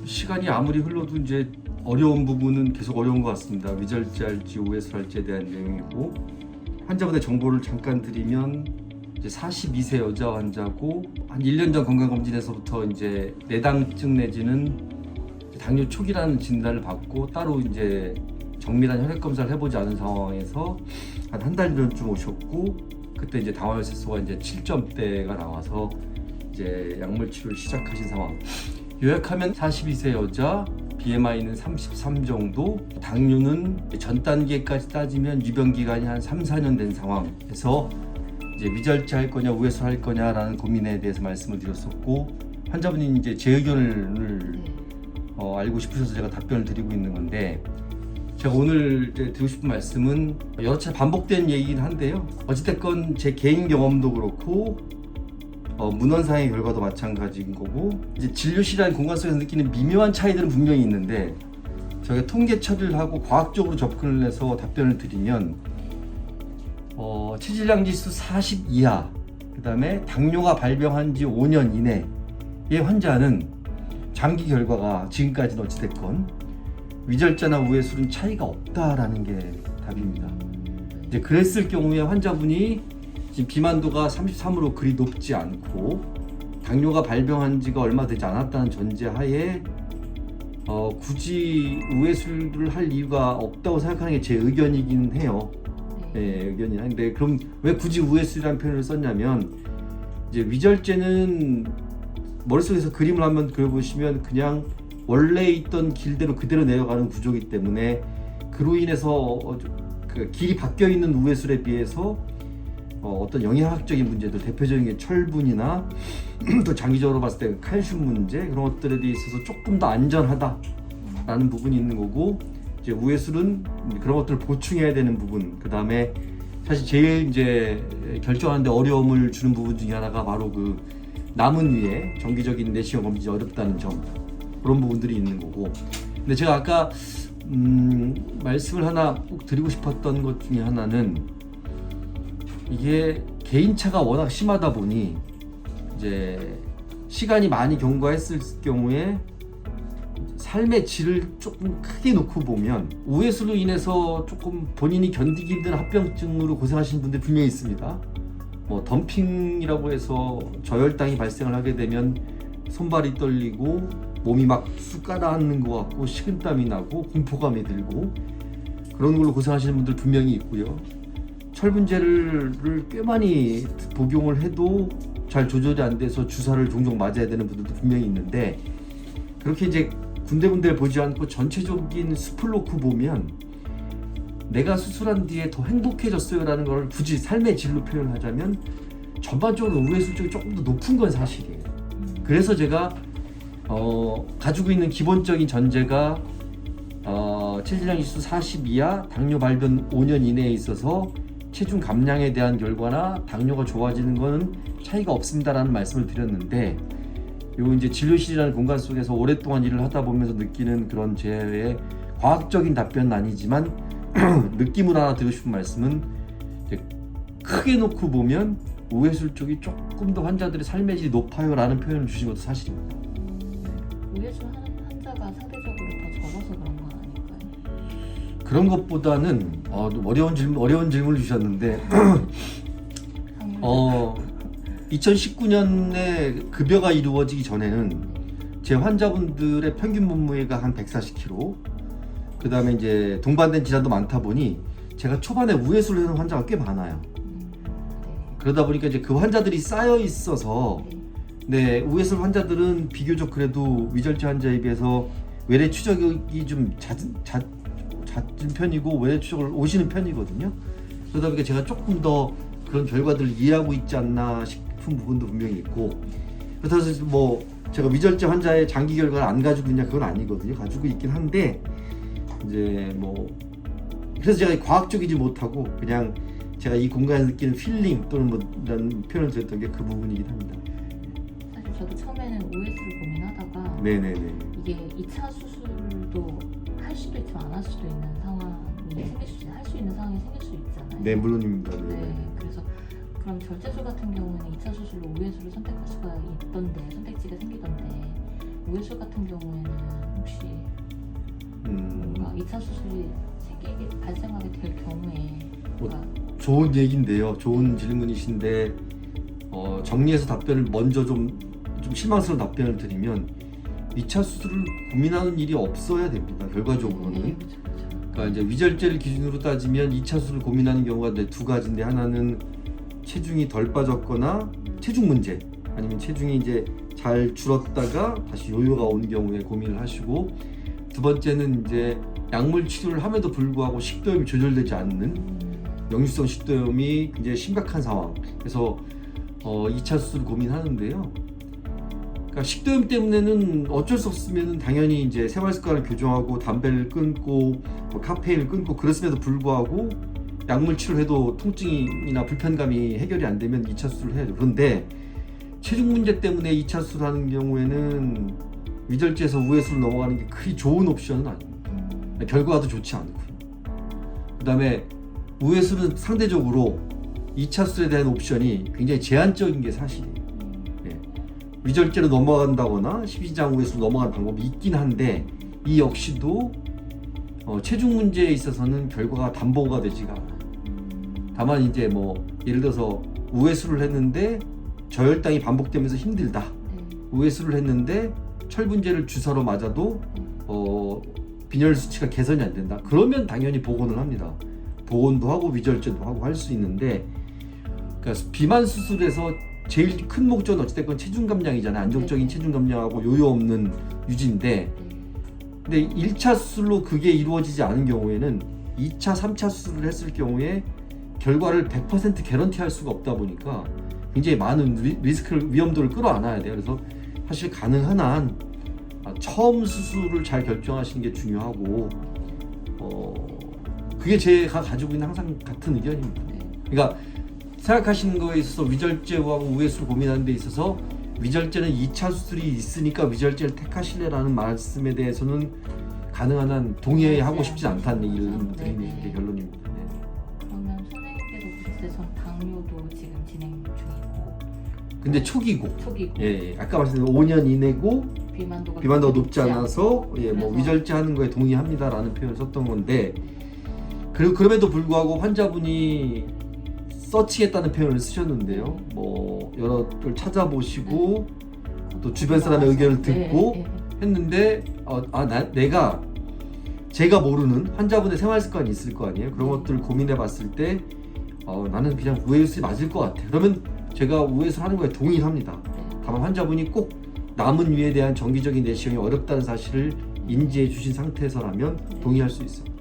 시간이 아무리 흘러도 이제 어려운 부분은 계속 어려운 것 같습니다. 위절제할지 우회수할지에 대한 내용이고, 환자분의 정보를 잠깐 드리면 이제 42세 여자 환자고, 한 1년 전 건강검진에서부터 이제 내당증 내지는 당뇨 초기라는 진단을 받고 따로 이제 정밀한 혈액 검사를 해보지 않은 상황에서 한 달 전쯤 오셨고, 그때 이제 당화혈색소가 이제 7점대가 나와서 이제 약물 치료를 시작하신 상황. 요약하면 42세 여자, BMI는 33 정도, 당뇨는 전 단계까지 따지면 유병 기간이 한 3, 4년 된 상황에서 이제 위절제 할 거냐 우회수 할 거냐라는 고민에 대해서 말씀을 드렸었고, 환자분이 이제 제 의견을 알고 싶으셔서 제가 답변을 드리고 있는 건데, 제가 오늘 이제 드리고 싶은 말씀은 여러 차례 반복된 얘기긴 한데요. 어찌됐건 제 개인 경험도 그렇고 문헌상의 결과도 마찬가지인 거고, 이제 진료실이라는 공간 속에서 느끼는 미묘한 차이들은 분명히 있는데, 저희가 통계 처리를 하고 과학적으로 접근을 해서 답변을 드리면 체질량 지수 40 이하, 그 다음에 당뇨가 발병한 지 5년 이내의 환자는 장기 결과가 지금까지는 어찌됐건 위절제나 우회술은 차이가 없다라는 게 답입니다. 이제 그랬을 경우에 환자분이 지금 비만도가 33으로 그리 높지 않고 당뇨가 발병한 지가 얼마 되지 않았다는 전제하에 굳이 우회술을 할 이유가 없다고 생각하는 게 제 의견이긴 해요. 네, 의견이긴 한데, 그럼 왜 굳이 우회술이라는 표현을 썼냐면, 이제 위절제는 머릿속에서 그림을 한번 그려보시면 그냥 원래 있던 길대로 그대로 내려가는 구조이기 때문에, 그로 인해서 그 길이 바뀌어 있는 우회술에 비해서 어떤 영양학적인 문제들, 대표적인 게 철분이나 또 장기적으로 봤을 때 칼슘 문제, 그런 것들에 대해 있어서 조금 더 안전하다라는 부분이 있는 거고, 이제 우회술은 그런 것들을 보충해야 되는 부분, 그 다음에 사실 제일 이제 결정하는데 어려움을 주는 부분 중에 하나가 바로 그 남은 위에 정기적인 내시경 검진이 어렵다는 점, 그런 부분들이 있는 거고. 근데 제가 아까 말씀을 하나 꼭 드리고 싶었던 것 중에 하나는, 이게 개인차가 워낙 심하다 보니 이제 시간이 많이 경과했을 경우에 삶의 질을 조금 크게 놓고 보면 우회수로 인해서 조금 본인이 견디기 힘든 합병증으로 고생하시는 분들이 분명히 있습니다. 뭐 덤핑이라고 해서 저혈당이 발생을 하게 되면 손발이 떨리고 몸이 막 쑥 가라앉는 것 같고 식은땀이 나고 공포감이 들고 그런 걸로 고생하시는 분들 분명히 있고요. 철분제를 꽤 많이 복용을 해도 잘 조절이 안 돼서 주사를 종종 맞아야 되는 분들도 분명히 있는데, 그렇게 이제 군데군데 보지 않고 전체적인 숲을 놓고 보면 내가 수술한 뒤에 더 행복해졌어요 라는 걸 굳이 삶의 질로 표현하자면 전반적으로 우회술 쪽이 조금 더 높은 건 사실이에요. 그래서 제가 가지고 있는 기본적인 전제가 체질량 지수 40 이하, 당뇨 발병 5년 이내에 있어서 체중 감량에 대한 결과나 당뇨가 좋아지는 거는 차이가 없습니다라는 말씀을 드렸는데, 요 이제 진료실이라는 공간 속에서 오랫동안 일을 하다 보면서 느끼는 그런 제 과학적인 답변은 아니지만 느낌으로 하나 드리고 싶은 말씀은, 이제 크게 놓고 보면 우회술 쪽이 조금 더 환자들의 삶의 질이 높아요 라는 표현을 주신 것도 사실입니다. 우회수 하는 환자가 상대적으로 더 적어서 그런 건 아닐까요? 그런 것보다는 어려운 질문을 주셨는데 2019년에 급여가 이루어지기 전에는 제 환자분들의 평균 몸무게가 한 140kg, 그 다음에 이제 동반된 질환도 많다 보니 제가 초반에 우회수를 하는 환자가 꽤 많아요. 그러다 보니까 이제 그 환자들이 쌓여 있어서, 네, 우회수 환자들은 비교적 그래도 위절제 환자에 비해서 외래 추적이 좀 잦은 편이고 외래 추적을 오시는 편이거든요. 그러다 보니까 제가 조금 더 그런 결과들을 이해하고 있지 않나 싶은 부분도 분명히 있고, 그래서 뭐 제가 위절제 환자의 장기 결과를 안 가지고 있냐, 그건 아니거든요. 가지고 있긴 한데, 이제 뭐 그래서 제가 과학적이지 못하고 그냥 제가 이 공간에 느끼는 필링 또는 뭐 이런 표현을 드렸던 게 그 부분이긴 합니다. 사실 저도 처음에는 우회수를 고민하다가 네네네. 이게 2차 수술도 할 수도 있지만 안 할 수도 있는 상황이 할 수 있는 상황이 생길 수 있잖아요. 네, 물론입니다. 네, 그래서 그럼 절제술 같은 경우는 2차 수술로 우회수를 선택할 수가 있던데 선택지가 생기던데 우회수 같은 경우에는 혹시 뭔가 2차 수술이 발생하게 될 경우에 뭔가 좋은 얘기인데요. 좋은 질문이신데 정리해서 답변을 먼저 좀 실망스러운 답변을 드리면 2차 수술을 고민하는 일이 없어야 됩니다. 결과적으로는. 네, 그렇죠. 그러니까 이제 위절제를 기준으로 따지면 2차 수술을 고민하는 경우가 두 가지인데 하나는 체중이 덜 빠졌거나 체중 문제 아니면 체중이 이제 잘 줄었다가 다시 요요가 온 경우에 고민을 하시고 두 번째는 이제 약물 치료를 함에도 불구하고 식도염이 조절되지 않는 역류성 식도염이 굉장히 심각한 상황. 그래서 2차 수술 고민하는데요. 그러니까 식도염 때문에는 어쩔 수 없으면 당연히 이제 생활 습관을 교정하고 담배를 끊고 뭐 카페인을 끊고 그랬음에도 불구하고 약물 치료를 해도 통증이나 불편감이 해결이 안 되면 2차 수술을 해야죠. 그런데 체중 문제 때문에 2차 수술하는 경우에는 위절제에서 우회수로 넘어가는 게 그리 좋은 옵션은 아닙니다. 결과도 좋지 않고요. 그 다음에 우회수는 상대적으로 2차 수술에 대한 옵션이 굉장히 제한적인 게 사실이에요. 예. 위절제로 넘어간다거나 십이장 우회수로 넘어가는 방법이 있긴 한데 이 역시도 체중 문제에 있어서는 결과가 담보가 되지가 않아요. 다만 이제 뭐 예를 들어서 우회수를 했는데 저혈당이 반복되면서 힘들다. 우회수를 했는데 철분제를 주사로 맞아도 빈혈 수치가 개선이 안 된다. 그러면 당연히 복원을 합니다. 복원도 하고 위절제도 하고 할 수 있는데 그러니까 비만 수술에서 제일 큰 목적은 어찌됐건 체중 감량이잖아요. 안정적인 체중 감량하고 요요 없는 유지인데 근데 1차 수술로 그게 이루어지지 않은 경우에는 2차, 3차 수술을 했을 경우에 결과를 100% 개런티할 수가 없다 보니까 굉장히 많은 리스크를 위험도를 끌어안아야 돼요. 그래서 사실 가능한 한 처음 수술을 잘 결정하시는 게 중요하고 그게 제가 가지고 있는 항상 같은 의견입니다. 그러니까 생각하시는 거에 있어서 위절제하고 우회수를 고민하는 데 있어서 위절제는 2차 수술이 있으니까 위절제를 택하실래라는 말씀에 대해서는 가능한 한 동의하고 싶지 않다는 얘기를 드리는 게 결론입니다. 네. 그러면 선생님께서 보셨을 때 전 당뇨도 지금 진행 중이고 근데 초기고 예. 아까 말씀드린 5년 이내고 비만도가 높지 않아서 뭐 위절제 하는 거에 동의합니다라는 표현을 썼던 건데 그리고 그럼에도 불구하고 환자분이 서치했다는 표현을 쓰셨는데요. 뭐 여러 걸 찾아보시고 또 주변 사람의 의견을 듣고 했는데 내가 제가 모르는 환자분의 생활 습관이 있을 거 아니에요. 그런 것들을 고민해봤을 때 나는 그냥 우회수이 맞을 것 같아. 그러면 제가 우회수 하는 거에 동의를 합니다. 다만 환자분이 꼭 남은 위에 대한 정기적인 내시경이 어렵다는 사실을 인지해 주신 상태에서라면 동의할 수 있습니다.